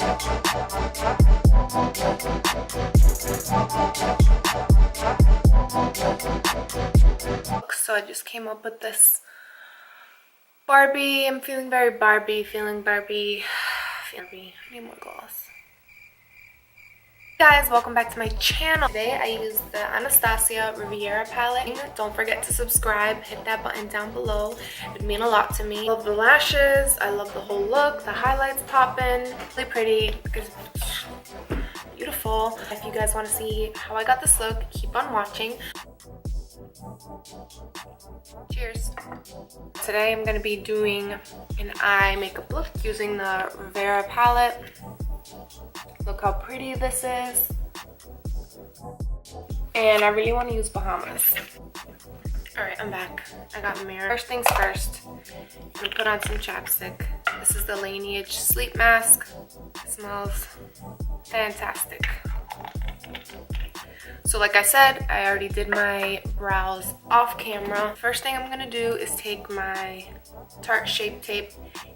So I just came up with this Barbie. I'm feeling very Barbie, feeling Barbie. I need more gloss. Guys, welcome back to my channel. Today I used the Anastasia Riviera palette. Don't forget to subscribe, hit that button down below. It would mean a lot to me. I love the lashes, I love the whole look, the highlights popping. Really pretty, it's beautiful. If you guys want to see how I got this look, keep on watching. Cheers. Today I'm going to be doing an eye makeup look using the RIVIERA palette. Look how pretty this is. And I really want to use Bahamas. Alright, I'm back. I got a mirror. First things first, I'm going to put on some chapstick. This is the Lineage Sleep Mask. It smells fantastic. So like I said, I already did my brows off camera. First thing I'm gonna do is take my Tarte Shape Tape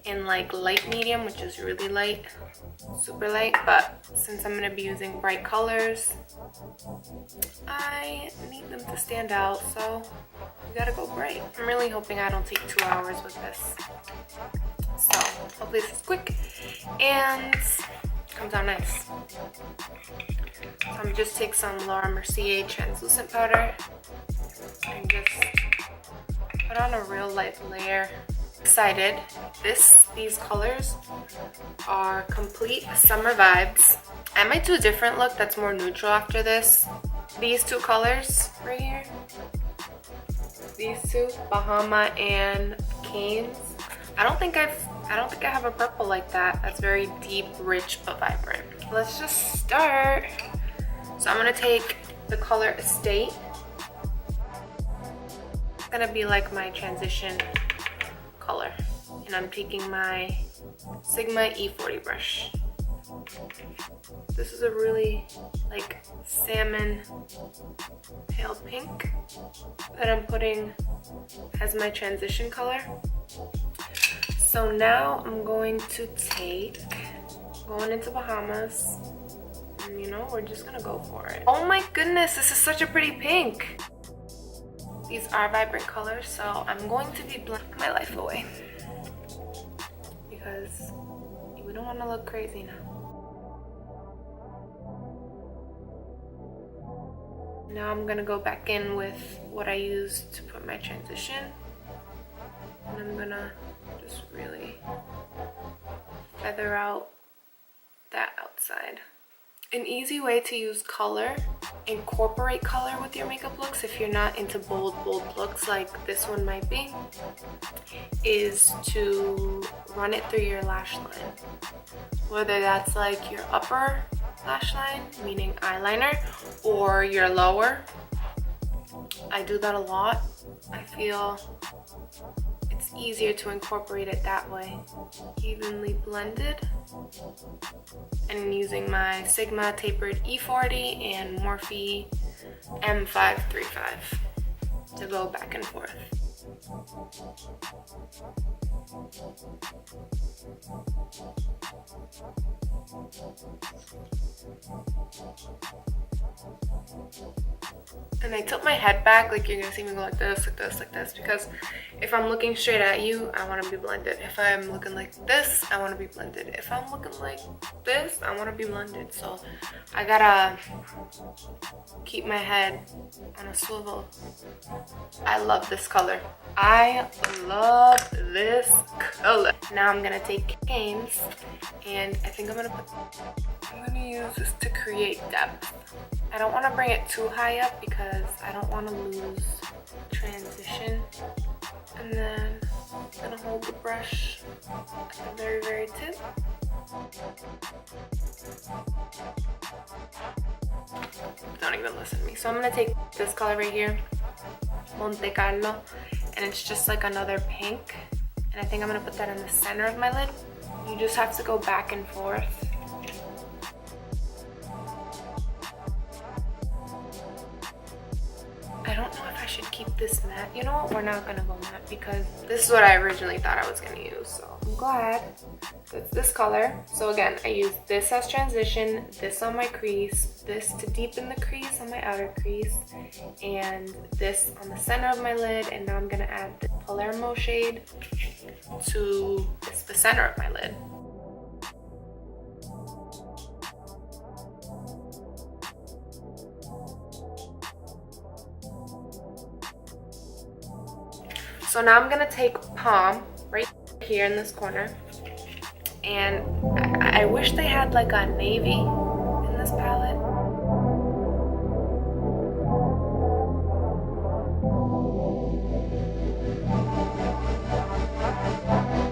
in like light medium, which is really light, super light, but since I'm gonna be using bright colors, I need them to stand out, so we gotta go bright. I'm really hoping I don't take 2 hours with this. So hopefully this is quick and comes out nice. So I'm just take some Mercier-Translucent powder and just put on a real light layer. Excited. These colors are complete summer vibes. I might do a different look that's more neutral after this. These two colors right here. These two, Bahama and Canes. I don't think I have a purple like that. That's very deep, rich, but vibrant. Let's just start. So I'm gonna take the color Estate. It's gonna be like my transition color. And I'm taking my Sigma E40 brush. This is a really like salmon pale pink that I'm putting as my transition color. So now I'm going to going into Bahamas, and you know, we're just gonna go for it. Oh my goodness, this is such a pretty pink. These are vibrant colors, so I'm going to be blending my life away because we don't want to look crazy now. Now I'm gonna go back in with what I used to put my transition, and I'm gonna just really feather out that outside. An easy way to use color, incorporate color with your makeup looks if you're not into bold looks like this one might be, is to run it through your lash line. Whether that's like your upper lash line, meaning eyeliner, or your lower. I do that a lot. I feel it's easier to incorporate it that way. Evenly blended. And using my Sigma Tapered E40 and Morphe M535 to go back and forth. And I tilt my head back, like you're gonna see me go like this, like this, like this, because if I'm looking straight at you, I want to be blended. If I'm looking like this, I want to be blended. If I'm looking like this, I want to be blended. So I gotta keep my head on a swivel. I love this color. I love this color. Now I'm gonna take Canes, and I think I'm gonna use this to create depth. I don't want to bring it too high up because I don't want to lose transition. And then I'm gonna hold the brush at the very, very tip. Don't even listen to me. So I'm gonna take this color right here, Monte Carlo, and it's just like another pink. And I think I'm gonna put that in the center of my lid. You just have to go back and forth. I don't know if I should keep this matte. You know what? We're not gonna go matte because this is what I originally thought I was gonna use. So I'm glad It's this color. So again, I use this as transition, this on my crease, this to deepen the crease on my outer crease, and this on the center of my lid. And now I'm gonna add the Palermo shade to the center of my lid. So now I'm gonna take Palm right here in this corner, and I wish they had like a navy in this palette.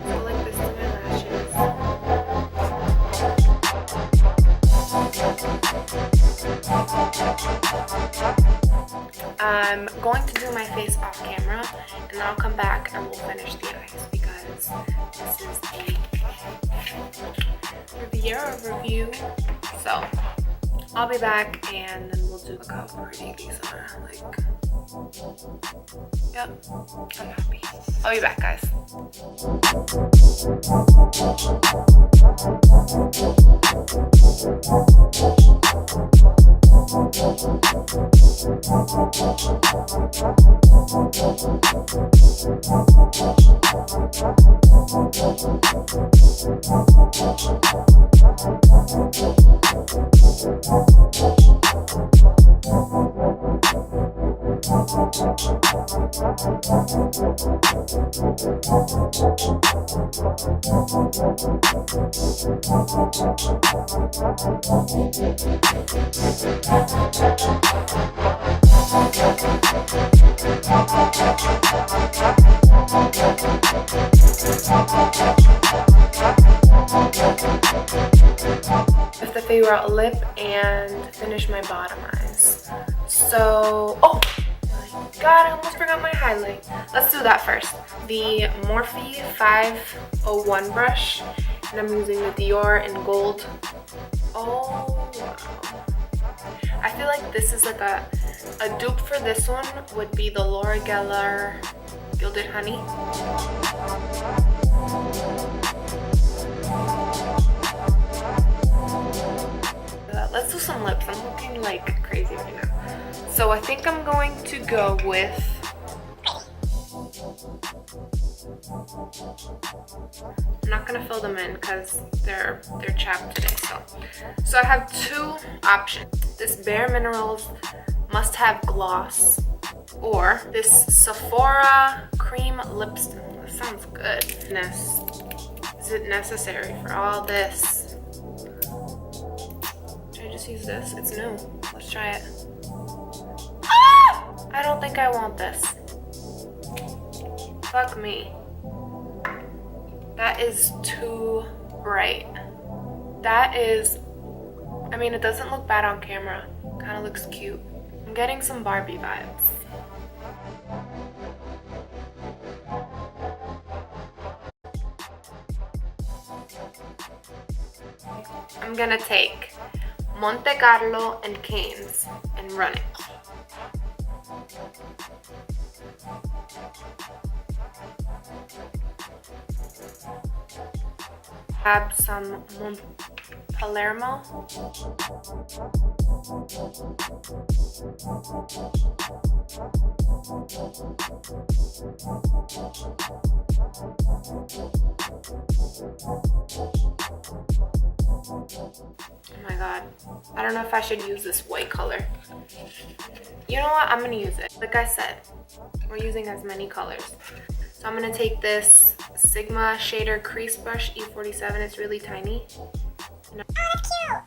Go like this to my lashes. I'm going to do my face off camera, and then I'll come back and we'll finish the eyes, because this is the Riviera review. So I'll be back, and then we'll do. Look how pretty these are. Like, yep, I'm happy. I'll be back, guys. With the figure out lip and finish my bottom eyes. So, oh my god, I almost forgot my highlight. Let's do that first. The Morphe 501 brush, and I'm using the Dior in gold. Oh wow. I feel like this is like a dupe for this one would be the Laura Geller Gilded Honey. Let's do some lips. I'm looking like crazy right now. So I think I'm going to go with I'm not gonna fill them in because they're chapped today. So I have two options. This Bare Minerals Must Have Gloss, or this Sephora Cream Lipstick. That sounds good. Is it necessary for all this? Should I just use this? It's new. Let's try it. Ah! I don't think I want this. Fuck me. That is too bright. That is, I mean, it doesn't look bad on camera. Kind of looks cute. I'm getting some Barbie vibes. I'm gonna take Monte Carlo and Cane's and run it. Grab some Palermo. Oh my god. I don't know if I should use this white color. You know what? I'm gonna use it. Like I said, we're using as many colors. So I'm gonna take this Sigma Shader Crease Brush E47. It's really tiny. Oh, cute!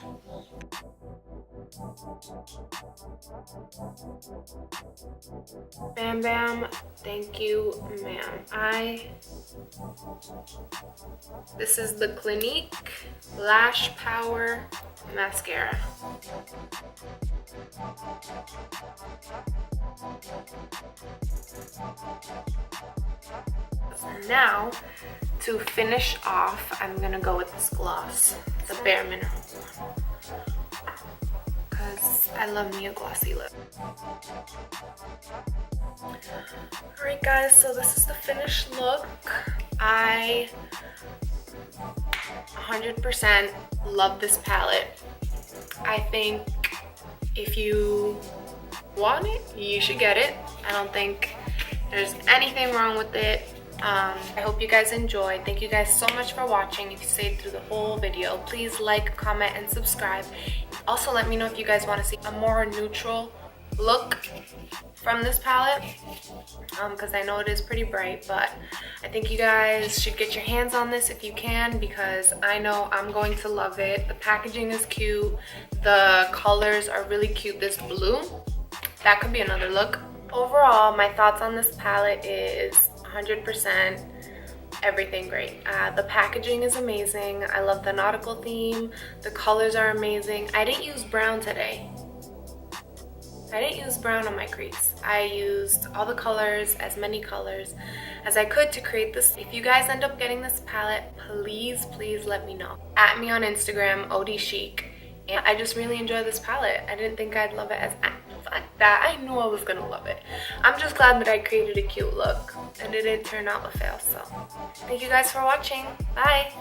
Bam Bam, thank you, ma'am. This is the Clinique Lash Power Mascara. Now, to finish off, I'm gonna go with this gloss, the Bare Minerals one, because I love me a glossy lip. Alright guys, so this is the finished look. I 100% love this palette. I think if you want it, you should get it. I don't think there's anything wrong with it. I hope you guys enjoyed. Thank you guys so much for watching. If you stayed through the whole video, please like, comment, and subscribe. Also, let me know if you guys want to see a more neutral look from this palette, because I know it is pretty bright, but I think you guys should get your hands on this if you can, because I know I'm going to love it. The packaging is cute. The colors are really cute. This blue, that could be another look. Overall, my thoughts on this palette is 100% everything great. The packaging is amazing. I love the nautical theme. The colors are amazing. I didn't use brown today. I didn't use brown on my crease. I used all the colors, as many colors as I could to create this. If you guys end up getting this palette, please let me know. At me on Instagram, Odeechic. And I just really enjoy this palette. I didn't think I'd love it as that. I knew I was gonna love it. I'm just glad that I created a cute look and it didn't turn out a fail. So thank you guys for watching. Bye.